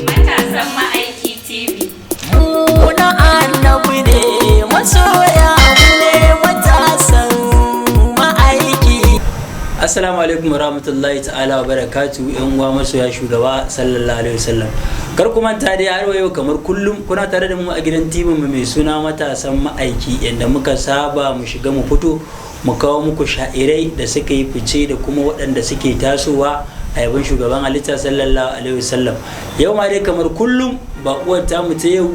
Matasan Ma'aiki TV. Muna annabi ne masoya ne matasan ma'aiki. Assalamu alaikum warahmatullahi ta'ala wa barakatu yan uwa masoya shugaba sallallahu alaihi wasallam. Kar ku manta dai har yau kamar kullum kuna tare da mu a gidan TV mu mai suna matasan ma'aiki inda muka saba mu shiga mu fito mu kawo muku sha'irai da suka yi fice da kuma waɗanda suke tasowa a yabon shugaban halitta sallallahu alaihi wasallam. Yau ma dai kamar kullum baƙuwar tamu ta yau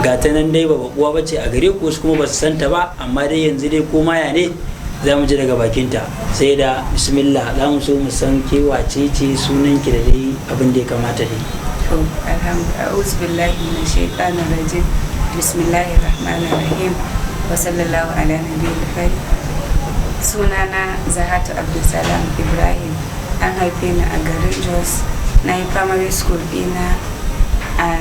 ga ta nan dai ba baƙuwa bace a gare ku, wasu kuma ba su santa ba, amma dai yanzu dai ko maya ne za mu ji daga bakinta. Sai da bismillah za mu so mu san ke wace ce, sunan ki da dai abin da ya kamata dai. To alhamdulillah, a'udhu billahi minash shaitanir rajim. Bismillahir rahmanir rahim. Wa sallallahu ala nabiyil karim. Sunana Zahatu Abdulsalam Ibrahim. An haife ni a garin Jos. Na yi primary school ɗina a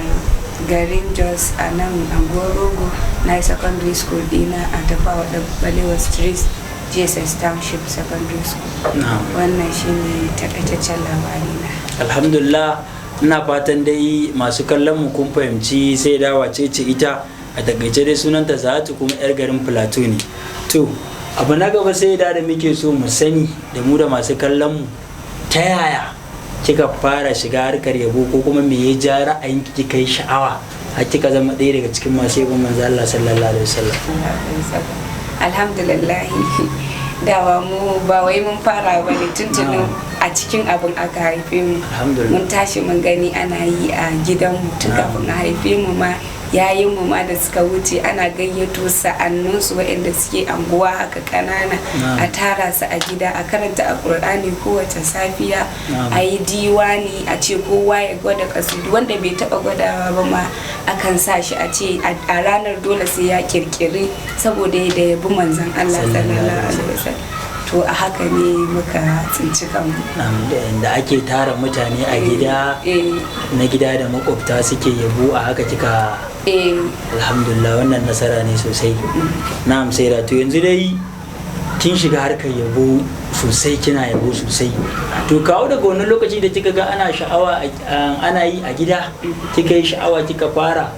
garin Jos a nan Angorogo. Na yi secondary school ɗina a Tafawa da Balewa Street, JSS Township Secondary School. Wannan shine takaitaccen labarina. Alhamdulillah, ina fatan dai masu kallon mu kun fahimci sai da wace ce ita. A takaice dai sunanta Zahatu kuma yar garin Plateau ne. To abu na gaba sai da muke so mu sani da mu da masu kallon mu, ta yaya kika fara shiga harkar yabo ko kuma me ya ja ra'ayin kika yi sha'awa har kika zama ɗaya daga cikin masu yabon manzo Allah sallallahu alaihi wasallam? Alhamdulillah, dawa mu ba wai mun fara ba ne tuntunin a cikin abin aka haife mu. Mun tashi mun gani ana yi a gidanmu tun kafin a haife mu ma. Yayin mu ma da suka wuce ana gayyato sa'annunsu waɗanda suke anguwa haka ƙanana a tara su a gida a karanta alƙur'ani kowace safiya, a yi diwani, a ce kowa ya gwada kasidu, wanda bai taɓa gwadawa ba ma akan sa shi a ce a ranar dole sai ya kirkiri saboda da yabi manzon Allah sallallahu alaihi wasallam. To a haka ne muka tsinci kanmu. Da ake tara mutane a gida na gida da makwabta suke yabo, a haka kika alhamdulillah, wannan nasara ne sosai. Na'am, sai da to yanzu dai kin shiga harkar yabo sosai, kina yabo sosai. To kawo daga wannan lokaci da kika ga ana sha'awa ana yi a gida, kika yi sha'awa kika fara,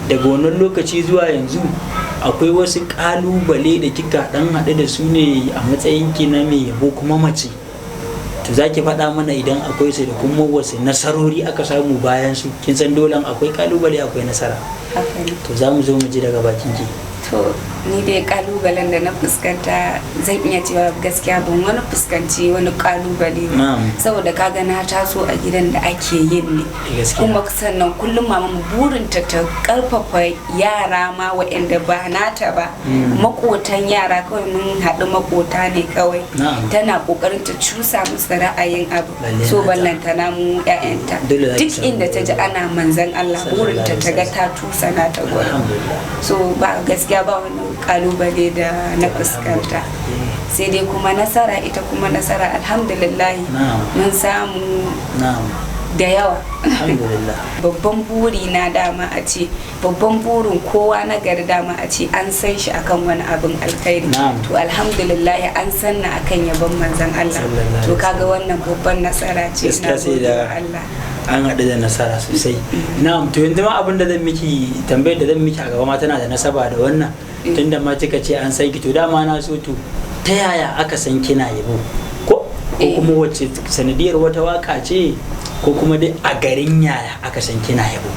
daga wannan lokaci zuwa yanzu akwai wasu kalubale da kika dan haɗu da su ne a matsayin ki na mai yabo kuma mace? To za ki faɗa mana idan akwai su da kuma wasu nasarori aka samu bayan su. Kin san dole akwai kalubale akwai nasara. To za mu zo mu ji daga bakin ki. To ni dai kalubalen da na fuskanta zan iya cewa gaskiya ban wani fuskanci wani kalubale ba, saboda kaga na taso a gidan da ake yin ne, kuma sannan kullum mama burinta ta karfafa yara ma waɗanda ba nata ba, makotan yara kawai, mun haɗu makota ne kawai, tana kokarin ta cusa musu ra'ayin abu, so ballanta na mu ƴaƴanta duk inda ta ji ana manzon Allah burinta ta ga ta tusa na ta gurin. So ba gaskiya ba wani kalubale da na fuskanta, sai dai kuma nasara, ita kuma nasara alhamdulillah mun samu da yawa. Babban buri na dama a ce, babban burin kowa na gari dama a ce an san shi akan wani abin alkhairi. To alhamdulillah an san na akan yabon manzon Allah. To kaga wannan babban nasara ce na Allah. An haɗu da nasara sosai. Na'am, to yanzu ma abin da zan miki, tambayar da zan miki a gaba ma tana da nasaba da wannan, tunda ma kika ce an san ki, to dama na so to ta yaya aka san kina yabo, ko kuma wacce sanadiyar wata waka ce, ko kuma dai a garin yaya aka san kina yabo?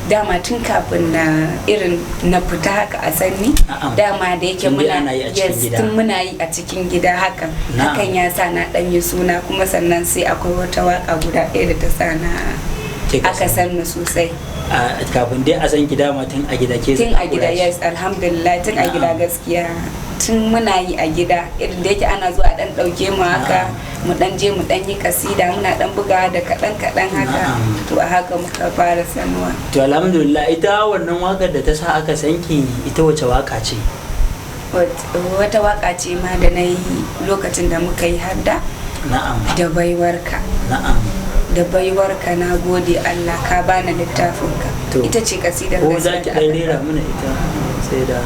Dama tun kafin na irin na fita haka a sanni, dama da yake muna yi a cikin gida hakan ya sa na dan yi suna, kuma sannan sai akwai wata waka guda ɗaya da ta sa na aka san ni sosai. Kafin dai a san ki dama tun a gida ke? Tun a gida, yes, alhamdulillah, tun a gida gaskiya. Tun muna yi a gida, irin da yake ana zuwa dan ɗauke mu haka, mu dan je mu dan yi kasida, muna dan bugawa da kaɗan haka. To a haka muka fara sanuwa. To alhamdulillah, ita wannan wakar da ta sa aka san ki, ita wace waka ce? Wata waka ce ma da na yi lokacin da muka yi hadda. Da baiwarka. Da baiwarka na gode Allah, ka bani littafinka. Ita ce kasidar da za ki ɗan rera mana ita sai da.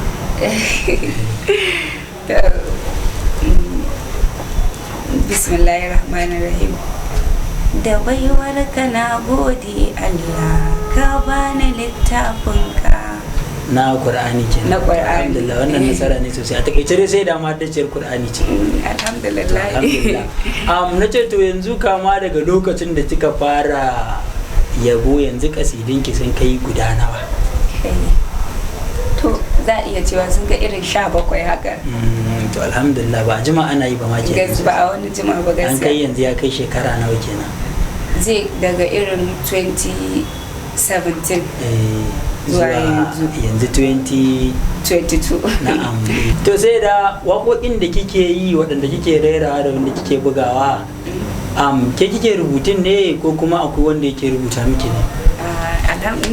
Bismillahirrahmanirrahim. da baiwar ka na gode Allah ka bani littafinka na Qur'ani ke na Qur'ani. Alhamdulillah, wannan nasara ne sosai. A takaice dai sai da ma haddaciyar Qur'ani ce. Alhamdulillah. Na ce to yanzu kama daga lokacin da kika fara yabo yanzu kasidinki sun kai guda nawa? To za a iya cewa sun ga irin 17 haka. To alhamdulillah, ba a jima ana yi ba ma ke. Ba a wani jima ba gaskiya. An kai yanzu ya kai shekara nawa kenan? Zai daga irin 2017 zuwa yanzu 2022. Na'am. To sai da waƙoƙin da kike yi waɗanda kike rerawa da wanda kike bugawa, ke kike rubutun ne ko kuma akwai wanda yake rubuta miki ne?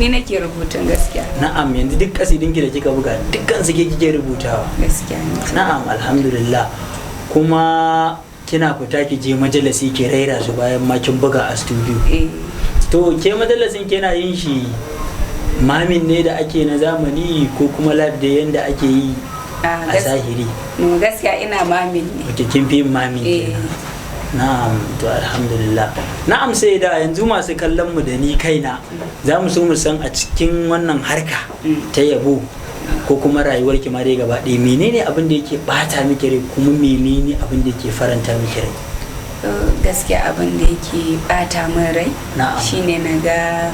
Ni nake rubutun gaskiya. Na'am, yanzu duk kasidinki da kika buga dukkan su kike rubutawa? Gaskiya. Na'am, alhamdulillah. Kuma kina fita ki je majalisi ki raira su bayan ma kin buga a studio. To ke majalisin kina yin shi mamin ne da ake na zamani ko kuma live da yanda ake yi a zahiri? Gaskiya ina mamin ne. Wace kin fi mamin kenan? Na'am, to alhamdulillah. Na'am, sai da yanzu masu kallon mu da ni kaina za mu so mu san a cikin wannan harka ta yabo ko kuma rayuwar ki ma dai gaba ɗaya menene abin da yake bata miki rai kuma menene abin da yake faranta miki rai? Gaskiya abin da yake bata min rai shine naga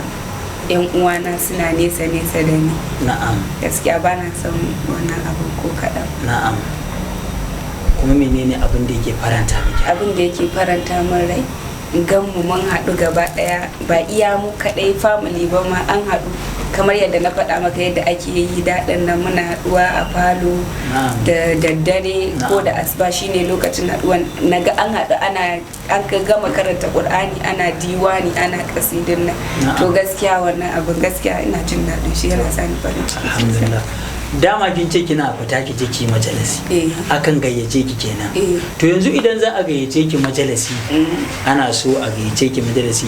yan uwana suna nesa da ni. Na'am. Gaskiya bana son wannan abu ko kaɗan. Na'am. Kuma menene abin da yake faranta miki? Abin da yake faranta min rai gan mu mun haɗu gaba ɗaya, ba iya mu kaɗai family ba ma an haɗu kamar yadda na faɗa maka yadda ake yi daɗin nan muna haɗuwa a falo da daddare ko da asuba shine lokacin haɗuwan naga an haɗu an gama karanta Qur'ani ana diwani ana kasidin nan. To gaskiya wannan abin gaskiya ina jin daɗin shi, yana sani farin ciki. Alhamdulillah. Dama kin ce kina fita ki je ki majalisi, akan gayyace ki kenan. To yanzu idan za a gayyace ki majalisi, ana so a gayyace ki majalisi,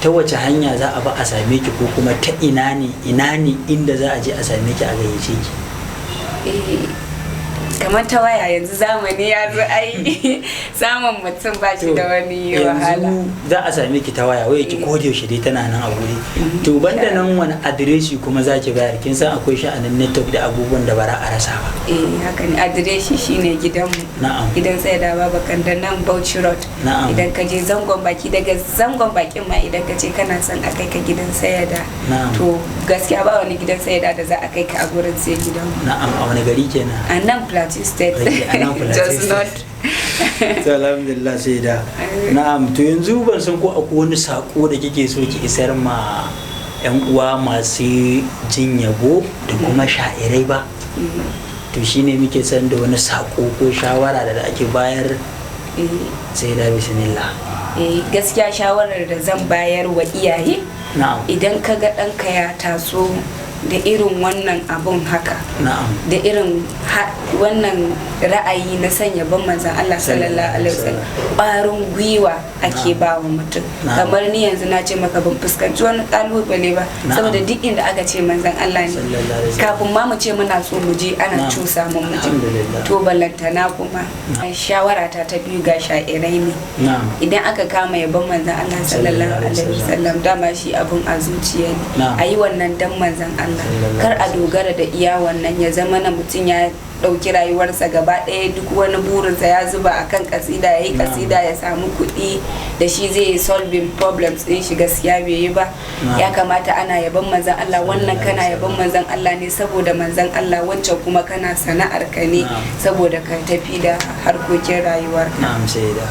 ta wace hanya za a ba a same ki ko kuma ta ina ne inda za a je a same ki a gayyace ki? Kamar ta waya yanzu zamani ya zo ai samun mutum ba shi da wani wahala. Yanzu za a same ki ta waya, waya ki kodi yaushe dai tana nan a guri. To banda nan wani adireshi kuma za ki bayar? Kin san akwai sha'anin network da abubuwan da ba za a rasa ba. Haka ne, adireshi shine gidanmu. Na'am. Gidan sai da Babakan da nan Bauchi Road. Na'am. Idan ka je zangon baki, daga zangon bakin ma idan ka ce kana son a kai ka gidan sayada. Na'am. To gaskiya ba wani gidan sayada da za a kai ka a gurin sai gidanmu. Na'am, a wani gari kenan? A nan Plateau State. Just not. Alhamdulillah sai da. Na'am, to yanzu ban san ko akwai wani sako da kike so ki isar ma yan uwa masu jin yabo da kuma sha'irai ba? To shine muke san da wani sako ko shawara da ake bayar. Sai da bismillah. Gaskiya shawarar da zan bayar wa iyaye, idan ka ga ɗanka ya taso da irin wannan abun haka, da irin wannan ra'ayi na sanya ban manzan Allah sallallahu alaihi wasallam, ƙwarin gwiwa ake ba wa mutum. Kamar ni yanzu na ce maka ban fuskanci wani kalubale ba, saboda duk inda aka ce manzan Allah ne kafin ma mu ce muna so mu je ana cusa mu je. To ballantana kuma shawara ta biyu ga sha'irai ne, idan aka kama yabon manzan Allah sallallahu alaihi wasallam, dama shi abun a zuciya ne, a yi wannan dan manzan Allah. Kar a dogara da iya wannan, ya zama na mutum ya ɗauki rayuwarsa gaba ɗaya duk wani burinsa ya zuba akan kasida, ya yi kasida ya samu kuɗi da shi zai yi solving problems ɗin shi. Gaskiya bai yi ba. Ya kamata ana yaban manzan Allah, wannan kana yaban manzan Allah ne saboda manzan Allah, wancan kuma kana sana'ar ka ne saboda ka tafi da harkokin rayuwarka. Na'am, sai da.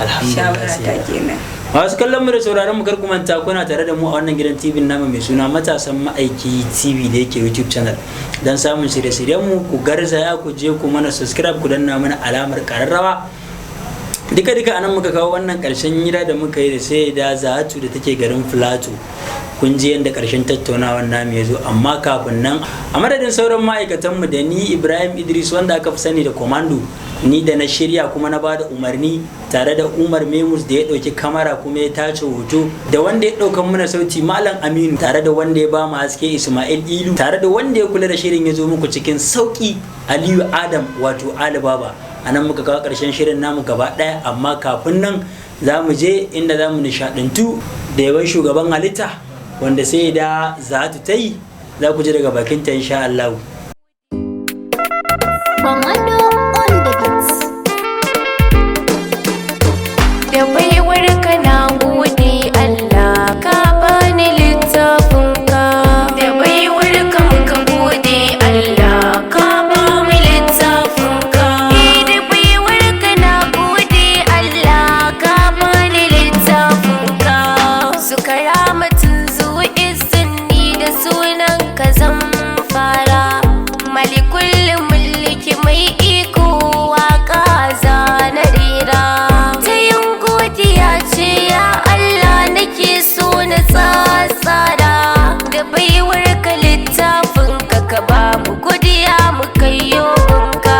Alhamdulillah. Shawara ta kenan. Masu kallon mu da sauraron mu, kar ku manta kuna tare da mu a wannan gidan TV namu mai suna Matasan Ma'aiki TV da yake YouTube channel. Dan samun shirye-shiryen mu ku garzaya ku je ku mana subscribe, ku danna mana alamar kararrawa. Duka anan muka kawo wannan karshen hira da muka yi da sai da Zatu da take garin Plateau. Kun ji yadda karshen tattaunawar namu ya zo, amma kafin nan a madadin sauran ma'aikatanmu da ni Ibrahim Idris wanda aka fi sani da Commando, ni da na shirya kuma na bada umarni tare da Umar Memus da ya ɗauki kamera kuma ya tace hoto, da wanda ya ɗaukan mana sauti Malam Aminu, tare da wanda ya ba mu haske Ismail Ilu, tare da wanda ya kula da shirin ya zo muku cikin sauki Aliyu Adam wato Ali Baba. A nan muka kawo ƙarshen shirin namu gaba ɗaya, amma kafin nan za mu je inda za mu nishadantu da yawan shugaban halitta wanda sai da za ta yi, za ku ji daga bakinta insha Allah. Da baiwar ka na gode Allah, ka bani littafin ka. Da baiwar ka muka gode Allah, ka bani littafin ka. Da baiwar ka na gode Allah, ka bani littafin ka. Su karamatin zuwa izini da sunan ka zan fara. Malikul mulki mai iko waka zana rera. Ya ce ya Allah nake so na tsatsara, da baiwar ka littafin ka ba mu godiya mu kayyo gunka.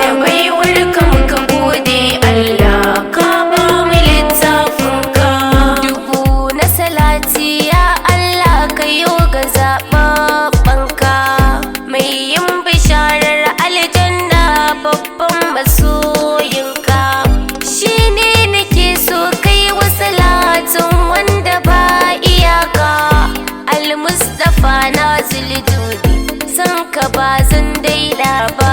Da baiwar ka muka gode Allah, ka ba mu littafin ka. Dubu na salati ya Allah kayo ga zaɓaɓɓen ka, mai yin bisharar aljanna babban masoyinka. Shine nake so kai wa salatin wanda ba iyaka, Al-Mustafa na Zuljudi san ka ba zan daina ba.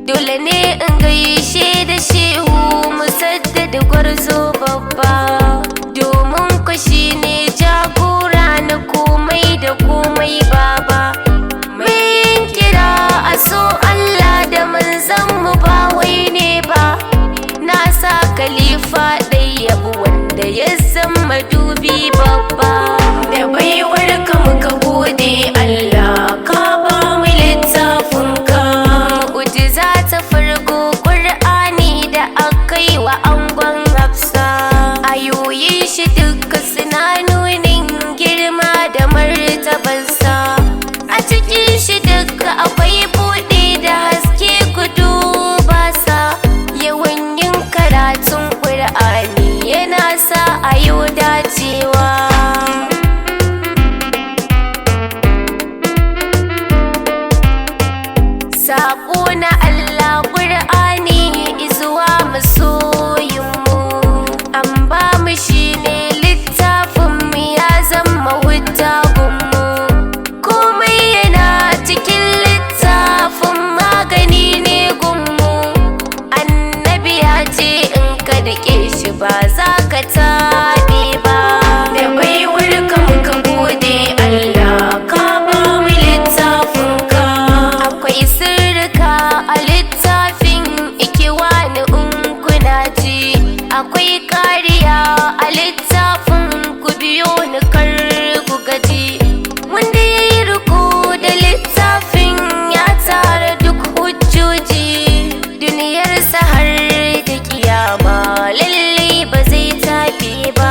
Dole ne in gaishe da shehu Musaddad gwarzo babba, domin ku shine jagora na komai da komai baba. So Allah da manzan mu ba wai ne ba, na sa khalifa ɗayyabu wanda ya zama dubi babba. Da baiwar ka muka gode Allah, ka ba mu littafin ka. Mu'jiza ta farko Qur'ani da akai wa angon Hafsa, ayoyin shi duka suna nunin girma da martabarsa. A cikin shi duka akwai buɗe da haske gudu basa, yawan yin karatun Qur'ani yana sa a yau dacewa. Saƙo na Allah Qur'ani izuwa masoyinmu, an ba mu shine littafin mu ya zama hujja gunmu. Komai yana cikin littafin magani ne gunmu, annabi ya ce in ka riƙe shi ba za ka taɓe ba. Da baiwar ka muka gode Allah, ka ba mu littafin ka. Akwai sirrika a littafin ikiwani in kuna ji, akwai kariya a littafin ku biyo ni kar ku gaji. Wanda ya yi riko da littafin ya tara duk hujjoji, duniyarsa har da kiyama lallai ba zai tafi ba.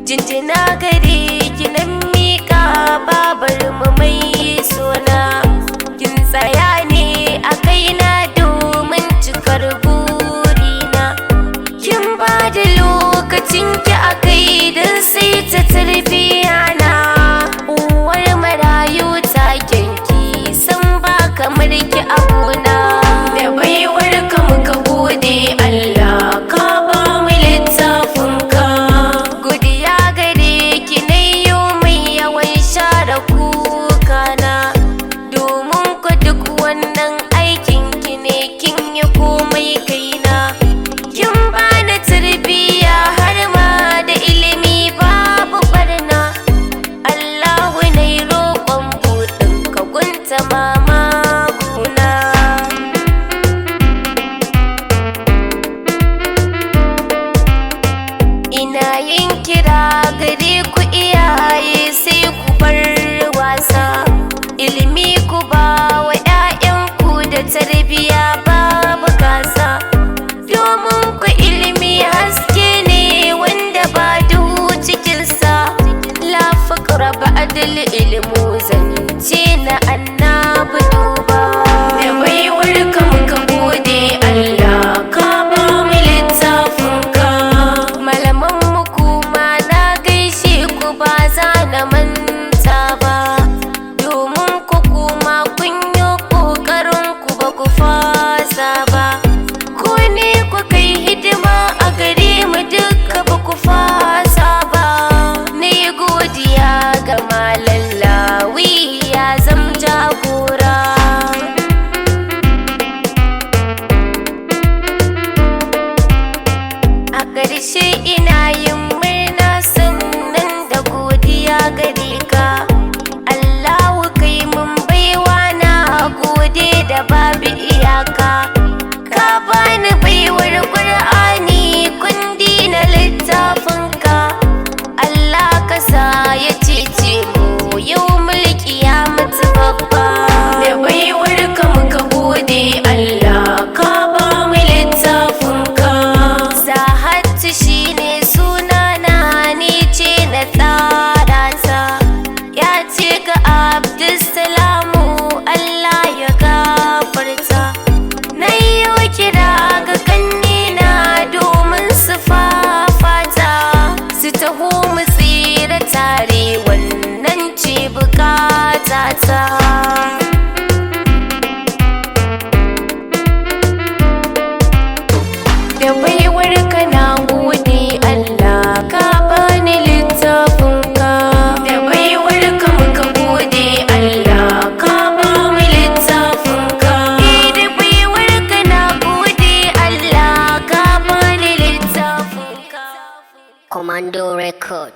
Jinjina gare ki nan miƙa babar mu mai sona, kin tsaya ne a kaina domin cikar burina. Kin ba da lokacin ki a kai don sai ta tarbiya na, uwar marayu ta kyanki san ba kamar ki abuna. Da baiwar ka muka gode Allah, ka ba mu littafin ka. Godiya gare ki na yau mai yawan share kukana, domin ku duk wannan aikin ki ne kin yi komai kaina. Kin bani tarbiyya har ma da ilimi babu barna, Allahu na yi roƙon buɗin ka gunta mama guna. Ina yin kira gare ku iyaye sai ku bar wasa, ilimi ku ba wa 'ya'yanku da tarbiyya babu gasa, domin ku ilimi haske ne wanda ba duhu cikinsa. La faqra ba'dal ilmu zance na annabi. da babu iyaka. Ka bani baiwar Qur'ani kundi na littafinka. Allah ka sa ya cece mu yau mulki ya mutu babba. Da baiwar ka muka gode Allah ka ba mu littafinka. Sahatu shine sunana ni ce na tsara ta. Ya ce ga Abdulsalamu Allah ya gafarta. Na yi kira ga kannina domin su fafata, su taho mu tsira tare, wannan ce bukatata. Da baiwar ka na gode Allah ka bani littafinka. Da baiwar ka muka gode Allah ka ba mu littafinka. Da baiwar ka na gode Allah ka bani littafinka. Commando Record.